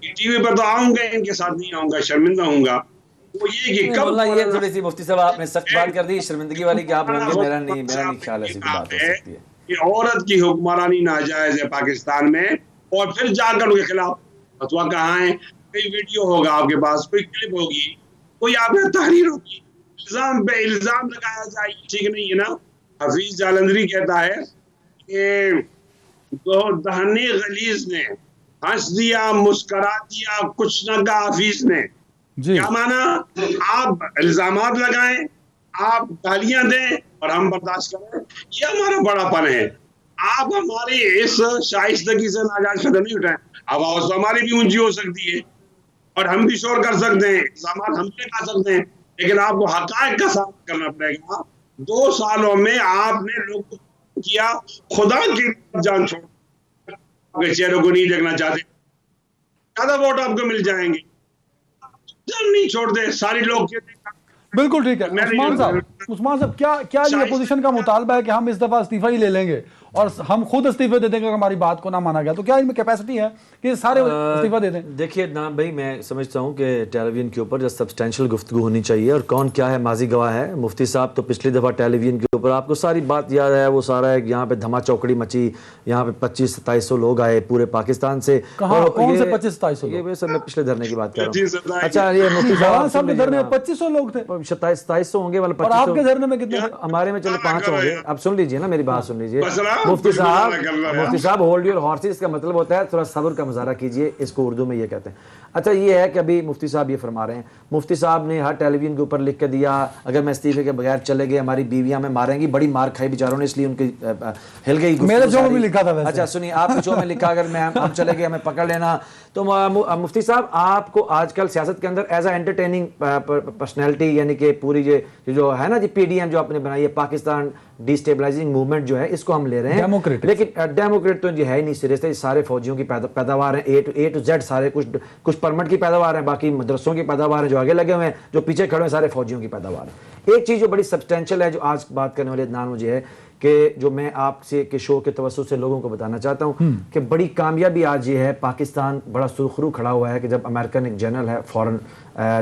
T V پر تو آؤں گا، ان کے ساتھ نہیں آؤں گا، شرمندہ ہوں گا. وہ یہ کہ کب یہ تھوڑی سی مفتی صاحب آپ نے سخت بات کر دی شرمندگی والی کہ آپ ہوں گے، میرا نہیں خیال ایسی کوئی بات ہو سکتی ہے. کہ عورت کی حکمرانی ناجائز ہے پاکستان میں، اور پھر جا کر ان کے خلاف فتویٰ کہاں ہے؟ کوئی ویڈیو ہوگا آپ کے پاس، کوئی کلپ ہوگی، کوئی آپ نے تحریر ہوگی، الزام پہ الزام لگایا جائے، ٹھیک نہیں ہے نا. حفیظ جالندھری کہتا ہے کہ دو دہنی غلیظ نے ہنس دیا، مسکرا دیا، کچھ نہ کہا حفیظ نے. جی کیا مانا؟ آپ الزامات لگائیں، آپ گالیاں دیں اور ہم برداشت کریں، یہ ہمارا بڑا پن ہے. آپ ہماری اس شائستگی سے ناجائز فائدہ نہیں اٹھائیں. آواز تو ہماری بھی اونچی ہو سکتی ہے اور ہم بھی شور کر سکتے ہیں، الزامات ہم بھی لگا سکتے ہیں، لیکن آپ کو حقائق کا سامنا کرنا پڑے گا. 2 سالوں میں آپ نے لوگوں کو کیا، خدا کی جان چھوڑ آپ کے چہروں کو نہیں دیکھنا چاہتے. زیادہ ووٹ آپ کو مل جائیں گے، جان نہیں چھوڑتے سارے لوگ. بالکل ٹھیک ہے. عثمان صاحب کیا یہ اپوزیشن کا مطالبہ ہے کہ ہم اس دفعہ استعفی ہی لے لیں گے اور ہم خود استعفے دے دیں گے اگر ہماری بات کو نہ مانا گیا؟ تو کیا ان میں کیپیسٹی ہے کہ سارے استعفی دے دیں؟ دیکھیے نا بھائی، میں سمجھتا ہوں کہ ٹیلی ویژن کے اوپر جو سبسٹینشیل گفتگو ہونی چاہیے، اور کون کیا ہے ماضی گواہ ہے. مفتی صاحب تو پچھلی دفعہ ٹیلی ویژن کے اوپر آپ کو ساری بات یاد ہے، وہ سارا ہے کہ یہاں پہ دھما چوکڑی مچی، یہاں پہ 2500-2700 لوگ آئے پورے پاکستان سے. کہاں کون سے 2500-2700 لوگ؟ یہ سر میں پچھلے دھرنے کی بات کر رہا ہوں. اچھا یہ مفتی صاحب کے دھرنے میں 2500 لوگ تھے، 2700 ہوں گے، والا اور آپ کے دھرنے میں کتنے؟ ہمارے میں چلو 5 ہوں گے. اب سن لیجئے نا میری بات سن لیجئے مفتی صاحب ہولڈ یور ہارسز کا مطلب ہوتا ہے تھوڑا صبر کا مظاہرہ کیجئے، اس کو اردو میں یہ کہتے ہیں. اچھا یہ ہے کہ ابھی مفتی صاحب یہ فرما رہے ہیں، مفتی صاحب نے ہر ٹیلی ویژن کے اوپر لکھ کے دیا اگر میں استعفے کے بغیر چلے گئے ہماری بیویاں ہمیں ماریں گی. بڑی مار کھائی بیچاروں نے، اس لیے ان کی ہل گئی. میرے شو میں بھی لکھا تھا ویسے. اچھا سنیے، آپ کے شو میں لکھا اگر ہم چلے گئے ہمیں پکڑ لینا. تو مفتی صاحب آپ کو آج کل سیاست کے اندر ایز اے انٹرٹیننگ پرسنالٹی، یعنی کہ پوری جو ہے نا جی پی ڈی ایم جو آپ نے بنائی ہے، پاکستان ڈی اسٹیبلائزنگ موومنٹ جو ہے، اس کو ہم لے رہے ہیں. لیکن ڈیموکریٹ تو یہ ہے ہی نہیں سرے سے. سارے فوجیوں کی پیداوار ہیں، اے ٹو زیڈ سارے، کچھ پرمٹ کی پیداوار ہیں، باقی مدرسوں کی پیداوار ہیں جو آگے لگے ہوئے ہیں، جو پیچھے کھڑے ہیں سارے فوجیوں کی پیداوار ہیں. ایک چیز جو بڑی سبسٹینشل ہے جو آج بات کرنے والے عدنان مجھے ہے کہ جو میں آپ سے کے شو کے توسط سے لوگوں کو بتانا چاہتا ہوں کہ بڑی کامیابی آج یہ ہے، پاکستان بڑا سرخرو کھڑا ہوا ہے کہ جب امریکن ایک جنرل ہے فورن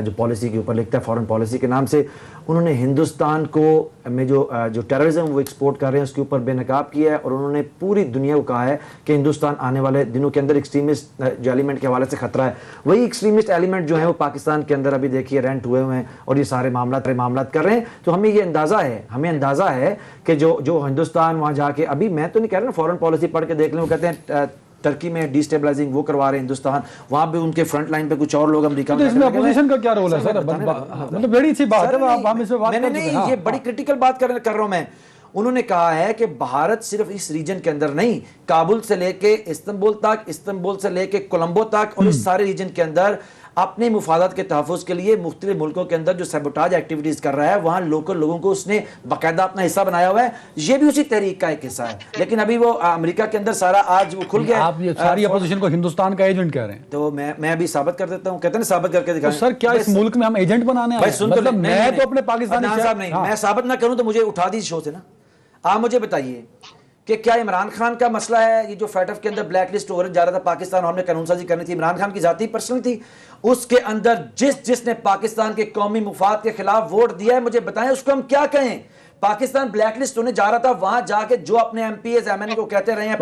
جو پالیسی کے اوپر لکھتا ہے، فورن پالیسی کے نام سے، انہوں نے ہندوستان کو میں جو ٹیررزم وہ ایکسپورٹ کر رہے ہیں اس کے اوپر بے نقاب کیا ہے، اور انہوں نے پوری دنیا کو کہا ہے کہ ہندوستان آنے والے دنوں کے اندر ایکسٹریمسٹ جو ایلیمنٹ کے حوالے سے خطرہ ہے. وہی ایکسٹریمسٹ ایلیمنٹ جو ہیں وہ پاکستان کے اندر ابھی دیکھیے رینٹ ہوئے ہوئے ہیں اور یہ سارے معاملات کر رہے ہیں. تو ہمیں یہ اندازہ ہے کہ جو ہندوستان وہاں جا کے، ابھی میں تو نہیں کہہ رہا نا فورن پالیسی پڑھ کے دیکھ لیں، وہ کہتے ہیں ترکی میں ڈی اسٹیبلائزنگ وہ کروا رہے ہیں ہندوستان، وہاں پہ ان کے فرنٹ لائن پہ کچھ اور لوگ امریکہ میں. اس میں اپوزیشن کا کیا رول ہے سر؟ مطلب بڑی اچھی بات ہے، آپ ہم اس پہ بات کر سکتے ہیں. نہیں، یہ بڑی کرٹیکل بات کر رہا ہوں میں. انہوں نے کہا ہے کہ بھارت صرف اس ریجن کے اندر نہیں، کابل سے لے کے استنبول تک، استنبول سے لے کے کولمبو تک، اور اس سارے ریجن کے اندر اپنے مفادات کے تحفظ کے لیے مختلف ملکوں کے اندر جو سیبوٹاج ایکٹیویٹیز کر رہا ہے، وہاں لوکل لوگوں کو اس نے باقاعدہ اپنا حصہ بنایا ہوا ہے. یہ بھی اسی تحریک کا ایک حصہ ہے، لیکن ابھی وہ امریکہ کے اندر سارا آج وہ کھل گیا. آپ یہ ساری اپوزیشن کو ہندوستان کا ایجنٹ کہہ رہے ہیں، تو میں ابھی ثابت کر دیتا ہوں. کہتے ہیں ثابت کر کے دکھائیں. سر کیا اس ملک میں ہم ایجنٹ بنانے ہیں؟ مطلب میں تو اپنے پاکستانی صاحب نہیں، میں ثابت نہ کروں تو مجھے اٹھا دیجیے شو سے نا. آپ مجھے بتائیے کہ کیا عمران خان کا مسئلہ ہے یہ جو فیٹ اف کے اندر بلیک لسٹ ہو جا رہا تھا پاکستان، اور ہم نے قانون سازی کرنی تھی، عمران خان کی ذاتی پرسنل تھی؟ اس کے اندر جس نے پاکستان کے قومی مفاد کے خلاف ووٹ دیا ہے، مجھے بتائیں اس کو ہم کیا کہیں؟ پاکستان بلیک لسٹ ہونے جا رہا تھا، وہاں جا کے جو اپنے MPs M N A کو کہتے رہے ہیں،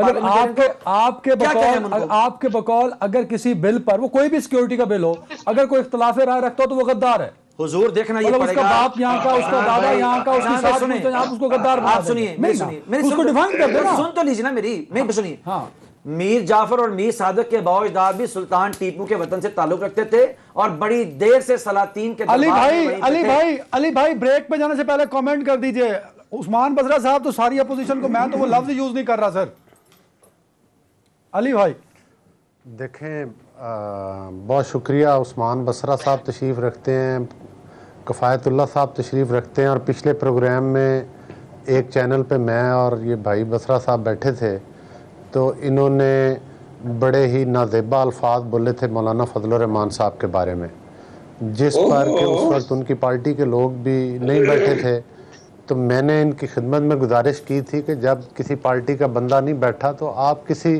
آپ کے بقول اگر کسی بل پر، وہ کوئی بھی سیکیورٹی کا بل ہو، اگر کوئی اختلاف رائے رکھتا ہو تو وہ غدار ہے. حضور دیکھنا یہ پڑے گا، اس کا باپ یہاں کا، اس کا دادا یہاں کا، اس کی ساس آپ اس کو غدار بنا. آپ سنیے، اس کو ڈیفائن کر دیں نا. سن تو لیجیے نا میری سنیے. میر جعفر اور میر صادق کے باؤ اجداد بھی سلطان ٹیپو کے وطن سے تعلق رکھتے تھے اور بڑی دیر سے سلاطین کے علی بھائی بریک پہ جانے سے پہلے کامنٹ کر دیجئے. عثمان بصرہ صاحب تو ساری اپوزیشن کو، میں تو وہ لفظ یوز نہیں کر رہا سر. علی بھائی دیکھیں، بہت شکریہ. عثمان بصرہ صاحب تشریف رکھتے ہیں، کفایت اللہ صاحب تشریف رکھتے ہیں، اور پچھلے پروگرام میں ایک چینل پہ میں اور یہ بھائی بصرہ صاحب بیٹھے تھے تو انہوں نے بڑے ہی نازیبا الفاظ بولے تھے مولانا فضل الرحمان صاحب کے بارے میں، جس پر کہ اس وقت ان کی پارٹی کے لوگ بھی نہیں بیٹھے تھے. تو میں نے ان کی خدمت میں گزارش کی تھی کہ جب کسی پارٹی کا بندہ نہیں بیٹھا تو آپ کسی